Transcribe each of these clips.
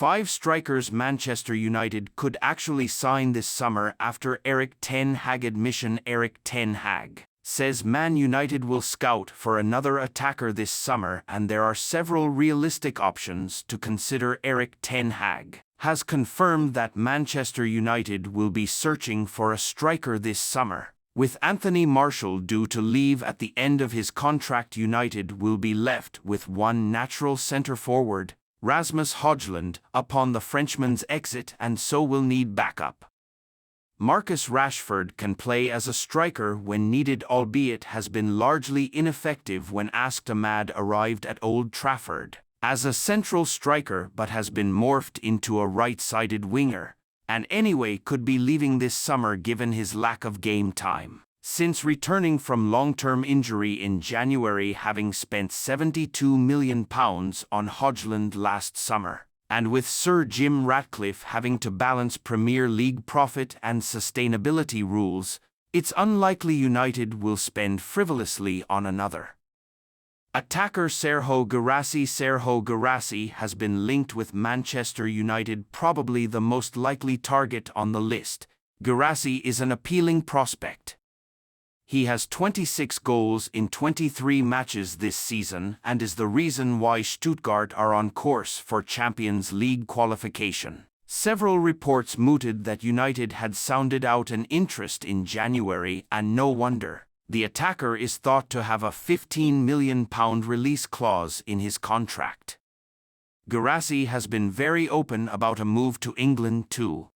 5 strikers Manchester United could actually sign this summer after Erik ten Hag admission. Erik ten Hag says Man United will scout for another attacker this summer, and there are several realistic options to consider. Erik ten Hag has confirmed that Manchester United will be searching for a striker this summer. With Anthony Martial due to leave at the end of his contract, United will be left with one natural centre-forward, Rasmus Højlund, upon the Frenchman's exit, and so will need backup. Marcus Rashford can play as a striker when needed, albeit has been largely ineffective when asked. Ahmad arrived at Old Trafford as a central striker but has been morphed into a right-sided winger, and anyway could be leaving this summer given his lack of game time since returning from long-term injury in January, having spent £72 million on Højlund last summer. And with Sir Jim Ratcliffe having to balance Premier League profit and sustainability rules, it's unlikely United will spend frivolously on another. Attacker Serhou Guirassy has been linked with Manchester United, probably the most likely target on the list. Guirassy is an appealing prospect. He has 26 goals in 23 matches this season and is the reason why Stuttgart are on course for Champions League qualification. Several reports mooted that United had sounded out an interest in January, and no wonder. The attacker is thought to have a £15 million release clause in his contract. Guirassy has been very open about a move to England too.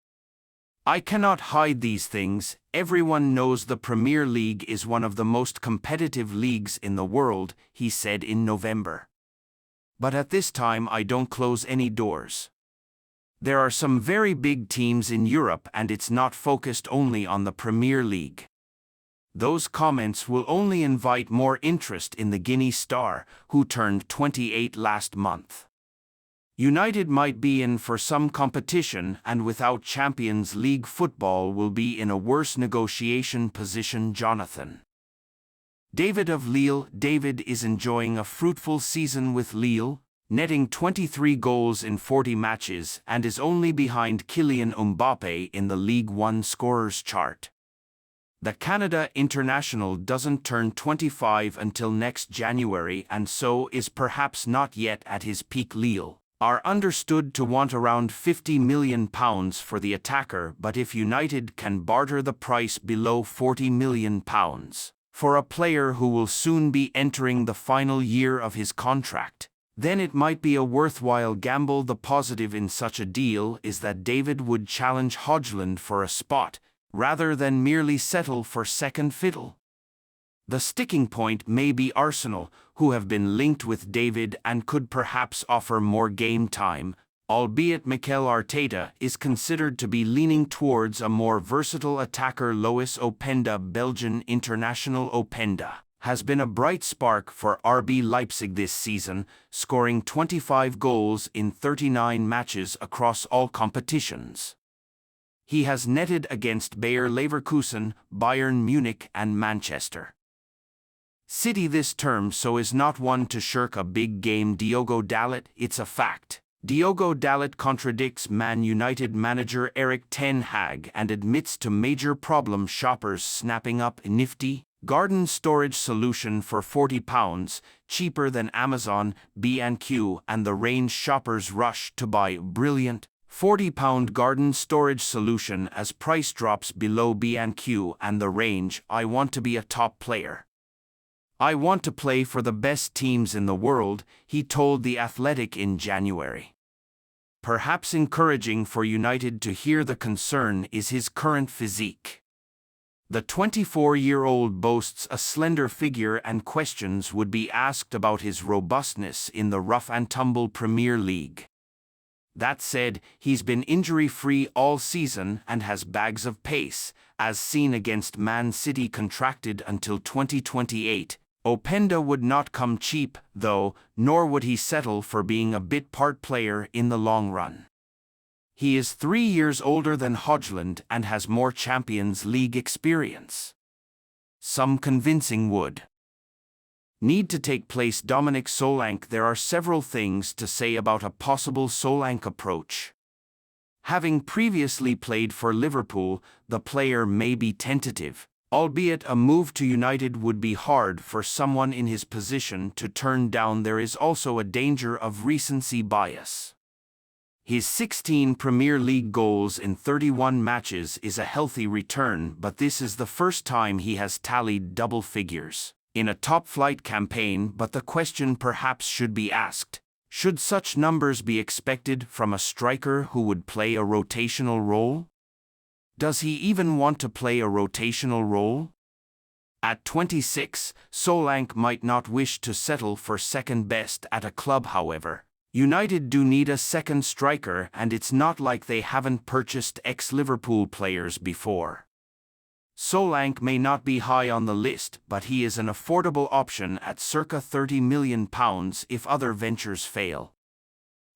"I cannot hide these things. Everyone knows the Premier League is one of the most competitive leagues in the world," he said in November. "But at this time I don't close any doors. There are some very big teams in Europe and it's not focused only on the Premier League." Those comments will only invite more interest in the Guinea star, who turned 28 last month. United might be in for some competition, and without Champions League football will be in a worse negotiation position. Jonathan David of Lille. David is enjoying a fruitful season with Lille, netting 23 goals in 40 matches and is only behind Kylian Mbappe in the Ligue 1 scorers chart. The Canada international doesn't turn 25 until next January, and so is perhaps not yet at his peak. Lille are understood to want around £50 million for the attacker, but if United can barter the price below £40 million for a player who will soon be entering the final year of his contract, then it might be a worthwhile gamble. The positive in such a deal is that David would challenge Højlund for a spot, rather than merely settle for second fiddle. The sticking point may be Arsenal, who have been linked with David and could perhaps offer more game time, albeit Mikel Arteta is considered to be leaning towards a more versatile attacker. Lois Openda. Belgian international Openda has been a bright spark for RB Leipzig this season, scoring 25 goals in 39 matches across all competitions. He has netted against Bayer Leverkusen, Bayern Munich and Manchester City this term, so is not one to shirk a big game. Diogo Dalot. It's a fact. Diogo Dalot contradicts Man United manager Erik ten Hag and admits to major problem shoppers snapping up a nifty garden storage solution for £40, cheaper than Amazon, B&Q, and the range shoppers rush to buy brilliant £40 garden storage solution as price drops below B&Q and the range. "I want to be a top player. I want to play for the best teams in the world," he told The Athletic in January. Perhaps encouraging for United to hear the concern is his current physique. The 24-year-old boasts a slender figure, and questions would be asked about his robustness in the rough-and-tumble Premier League. That said, he's been injury-free all season and has bags of pace, as seen against Man City. Contracted until 2028, Openda would not come cheap, though, nor would he settle for being a bit part player in the long run. He is 3 years older than Højlund and has more Champions League experience. Some convincing would need to take place. Dominique Solanke. There are several things to say about a possible Solanke approach. Having previously played for Liverpool, the player may be tentative, albeit a move to United would be hard for someone in his position to turn down. There is also a danger of recency bias. His 16 Premier League goals in 31 matches is a healthy return, but this is the first time he has tallied double figures in a top-flight campaign. But the question perhaps should be asked, should such numbers be expected from a striker who would play a rotational role? Does he even want to play a rotational role? At 26, Solanke might not wish to settle for second best at a club. However, United do need a second striker, and it's not like they haven't purchased ex-Liverpool players before. Solanke may not be high on the list, but he is an affordable option at circa £30 million if other ventures fail.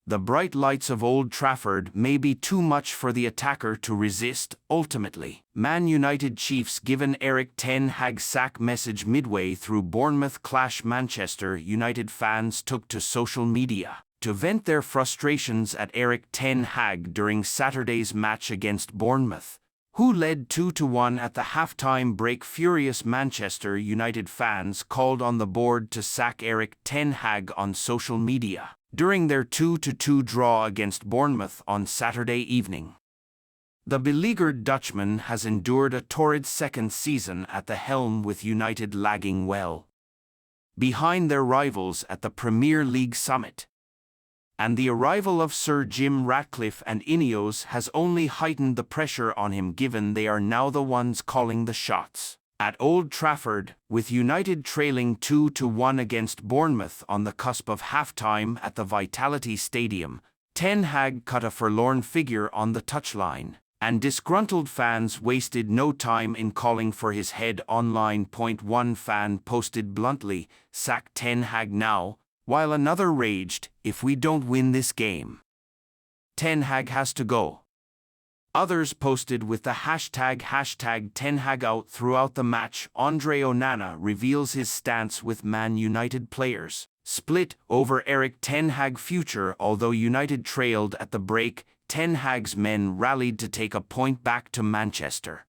The bright lights of Old Trafford may be too much for the attacker to resist. Ultimately, Man United chiefs given Erik ten Hag sack message midway through Bournemouth clash. Manchester United fans took to social media to vent their frustrations at Erik ten Hag during Saturday's match against Bournemouth, who led 2-1 at the halftime break. Furious Manchester United fans called on the board to sack Erik ten Hag on social media during their 2-2 draw against Bournemouth on Saturday evening. The beleaguered Dutchman has endured a torrid second season at the helm, with United lagging well behind their rivals at the Premier League summit. And the arrival of Sir Jim Ratcliffe and Ineos has only heightened the pressure on him, given they are now the ones calling the shots at Old Trafford, with United trailing 2-1 against Bournemouth on the cusp of halftime at the Vitality Stadium. Ten Hag cut a forlorn figure on the touchline, and disgruntled fans wasted no time in calling for his head. Online. One fan posted bluntly, "Sack Ten Hag now," while another raged, "If we don't win this game, Ten Hag has to go." Others posted with the hashtag Ten Hag out. Throughout the match, Andre Onana reveals his stance, with Man United players split over Erik ten Hag's future. Although United trailed at the break, Ten Hag's men rallied to take a point back to Manchester.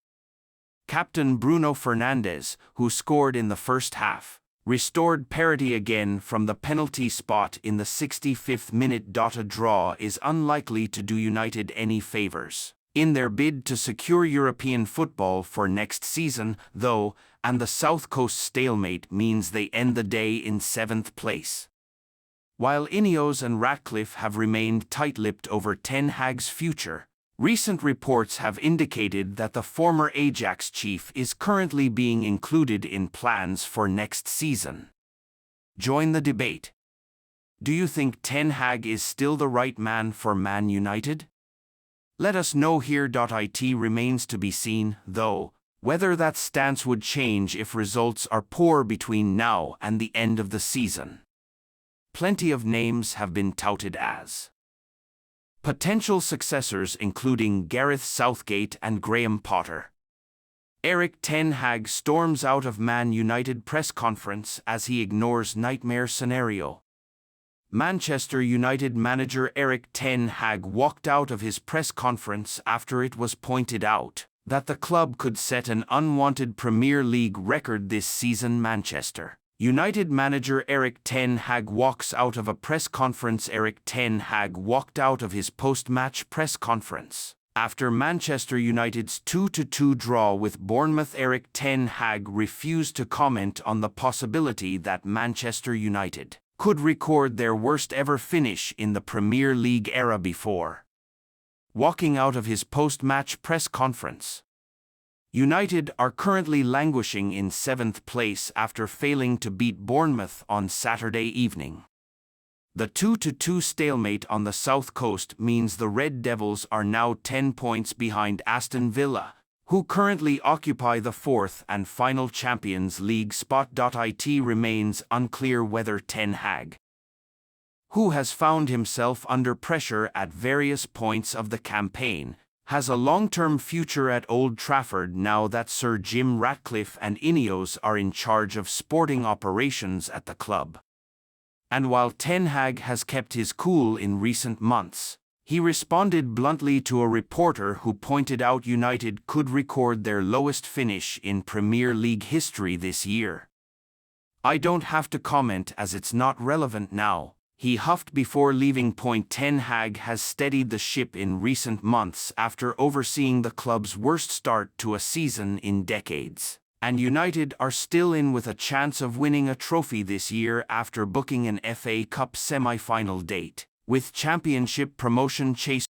Captain Bruno Fernandes, who scored in the first half, restored parity again from the penalty spot in the 65th minute. A draw is unlikely to do United any favours in their bid to secure European football for next season, though, and the South Coast stalemate means they end the day in 7th place. While Ineos and Ratcliffe have remained tight-lipped over Ten Hag's future, recent reports have indicated that the former Ajax chief is currently being included in plans for next season. Join the debate. Do you think Ten Hag is still the right man for Man United? Let us know here. It remains to be seen, though, whether that stance would change if results are poor between now and the end of the season. Plenty of names have been touted as potential successors, including Gareth Southgate and Graham Potter. Erik ten Hag storms out of Man United press conference as he ignores nightmare scenario. Manchester United manager Erik ten Hag walked out of his press conference after it was pointed out that the club could set an unwanted Premier League record this season. Manchester United manager Erik ten Hag walks out of a press conference. Erik ten Hag walked out of his post-match press conference after Manchester United's 2-2 draw with Bournemouth. Erik ten Hag refused to comment on the possibility that Manchester United could record their worst-ever finish in the Premier League era before walking out of his post-match press conference. United are currently languishing in 7th place after failing to beat Bournemouth on Saturday evening. The 2-2 stalemate on the South Coast means the Red Devils are now 10 points behind Aston Villa, who currently occupy the 4th and final Champions League spot. It remains unclear whether Ten Hag, who has found himself under pressure at various points of the campaign, has a long-term future at Old Trafford now that Sir Jim Ratcliffe and Ineos are in charge of sporting operations at the club. And while Ten Hag has kept his cool in recent months, he responded bluntly to a reporter who pointed out United could record their lowest finish in Premier League history this year. "I don't have to comment as it's not relevant now," he huffed before leaving. Ten Hag has steadied the ship in recent months after overseeing the club's worst start to a season in decades. And United are still in with a chance of winning a trophy this year after booking an FA Cup semi-final date, with championship promotion chase